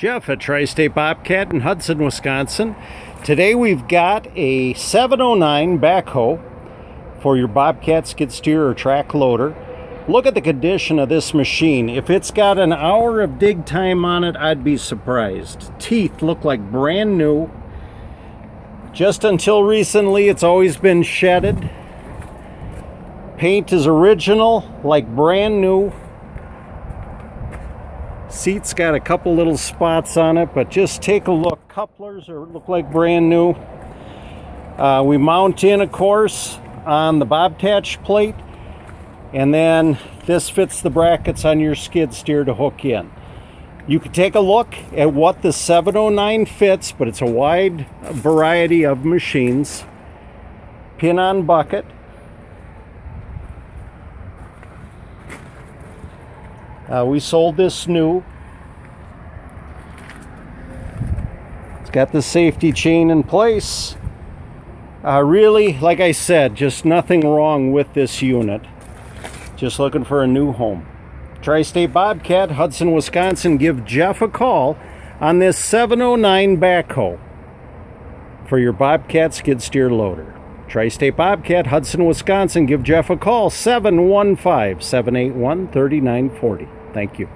Jeff at Tri-State Bobcat in Hudson, Wisconsin. Today we've got a 709 backhoe for your Bobcat skid steer or track loader. Look at the condition of this machine. If it's got an hour of dig time on it, I'd be surprised. Teeth look like brand new. Just until recently, it's always been shedded. Paint is original, like brand new. Seat's got a couple little spots on it, but just take a look. Couplers look like brand new. We mount in, of course, on the Bobcat plate, and then this fits the brackets on your skid steer to hook in. You can take a look at what the 709 fits, but it's a wide variety of machines. Pin on bucket. We sold this new. It's got the safety chain in place. Really, like I said, just nothing wrong with this unit. Just looking for a new home. Tri-State Bobcat, Hudson, Wisconsin. Give Jeff a call on this 709 backhoe for your Bobcat skid steer loader. Tri-State Bobcat, Hudson, Wisconsin. Give Jeff a call, 715-781-3940. Thank you.